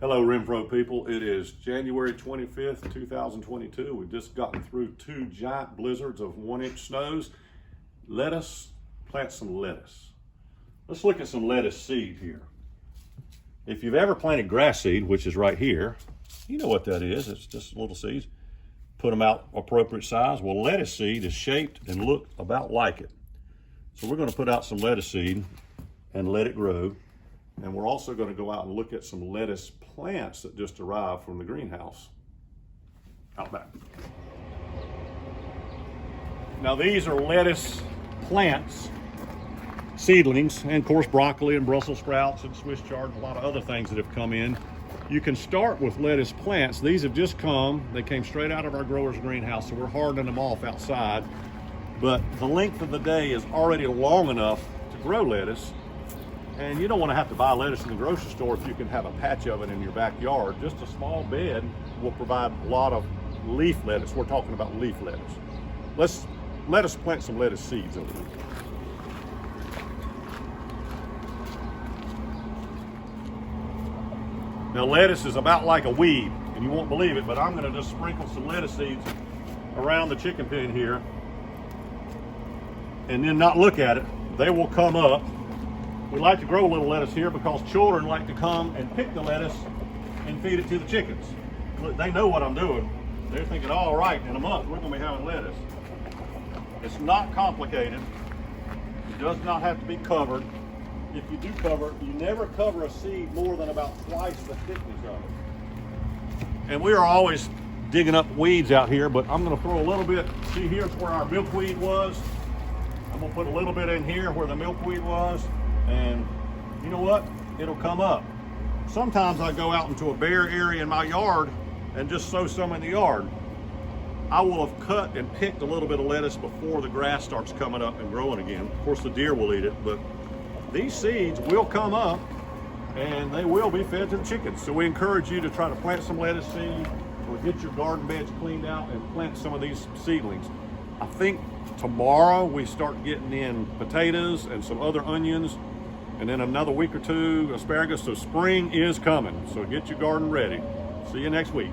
Hello, Renfro people. It is January 25th, 2022. We've just gotten through 2 giant blizzards of 1-inch snows. Let us plant some lettuce. Let's look at some lettuce seed here. If you've ever planted grass seed, which is right here, you know what that is. It's just little seeds. Put them out appropriate size. Well, lettuce seed is shaped and look about like it. So we're going to put out some lettuce seed and let it grow. And we're also going to go out and look at some lettuce plants that just arrived from the greenhouse out back. Now these are lettuce plants, seedlings, and of course broccoli and Brussels sprouts and Swiss chard and a lot of other things that have come in. You can start with lettuce plants. These have just come. They came straight out of our grower's greenhouse, so we're hardening them off outside. But the length of the day is already long enough to grow lettuce. And you don't want to have to buy lettuce in the grocery store if you can have a patch of it in your backyard. Just a small bed will provide a lot of leaf lettuce. We're talking about leaf lettuce. Let us plant some lettuce seeds over here. Now lettuce is about like a weed, and you won't believe it, but I'm going to just sprinkle some lettuce seeds around the chicken pen here and then not look at it. They will come up. We like to grow a little lettuce here because children like to come and pick the lettuce and feed it to the chickens. They know what I'm doing. They're thinking, all right, in a month we're going to be having lettuce. It's not complicated. It does not have to be covered. If you do cover, you never cover a seed more than about twice the thickness of it. And we are always digging up weeds out here, but I'm going to throw a little bit. See, here's where our milkweed was. I'm going to put a little bit in here where the milkweed was. And you know what? It'll come up. Sometimes I go out into a bare area in my yard and just sow some in the yard. I will have cut and picked a little bit of lettuce before the grass starts coming up and growing again. Of course, the deer will eat it, but these seeds will come up and they will be fed to the chickens. So we encourage you to try to plant some lettuce seed or get your garden beds cleaned out and plant some of these seedlings. I think tomorrow we start getting in potatoes and some other onions, and then another week or two asparagus. So spring is coming, so get your garden ready. See you next week.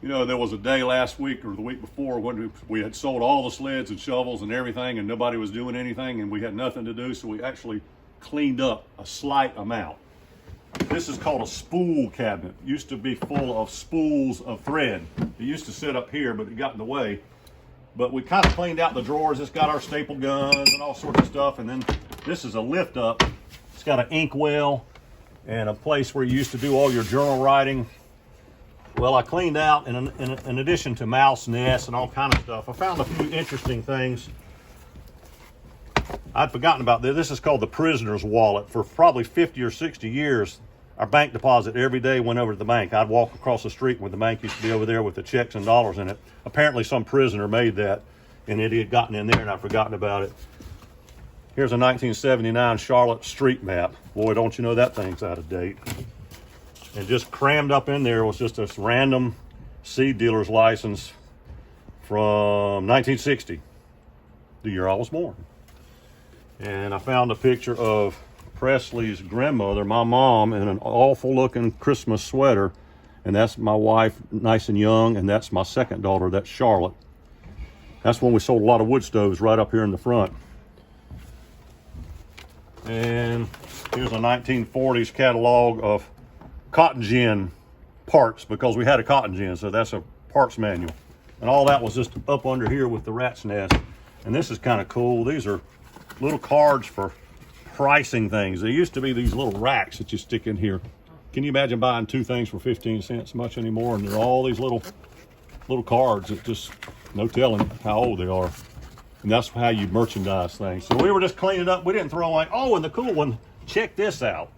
You know, there was a day last week or the week before when we had sold all the sleds and shovels and everything, and nobody was doing anything, and we had nothing to do, so we actually cleaned up a slight amount. This is called a spool cabinet. It used to be full of spools of thread. It used to sit up here, but it got in the way. But we kind of cleaned out the drawers. It's got our staple guns and all sorts of stuff. And then this is a lift up. It's got an ink well and a place where you used to do all your journal writing. Well, I cleaned out, in addition to mouse nests and all kind of stuff, I found a few interesting things. I'd forgotten about this. This is called the prisoner's wallet. For probably 50 or 60 years, our bank deposit every day went over to the bank. I'd walk across the street where the bank used to be over there with the checks and dollars in it. Apparently some prisoner made that and it had gotten in there and I'd forgotten about it. Here's a 1979 Charlotte street map. Boy, don't you know that thing's out of date. And just crammed up in there was just this random seed dealer's license from 1960, the year I was born. And I found a picture of Presley's grandmother, my mom, in an awful looking Christmas sweater. And that's my wife, nice and young, and that's my second daughter, that's Charlotte. That's when we sold a lot of wood stoves right up here in the front. And here's a 1940s catalog of cotton gin parts, because we had a cotton gin, so that's a parts manual. And all that was just up under here with the rat's nest. And this is kind of cool. These are little cards for pricing things. There used to be these little racks that you stick in here. Can you imagine buying 2 things for 15 cents much anymore? And there are all these little cards that just no telling how old they are. And that's how you merchandise things. So we were just cleaning up. We didn't throw away. Oh, and the cool one, check this out.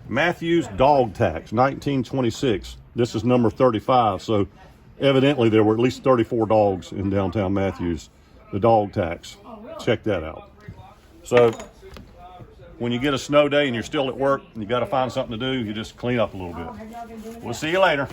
Matthews dog tax, 1926. This is number 35. So evidently there were at least 34 dogs in downtown Matthews. The dog tax. Check that out. So when you get a snow day and you're still at work and you got to find something to do, you just clean up a little bit. We'll see you later.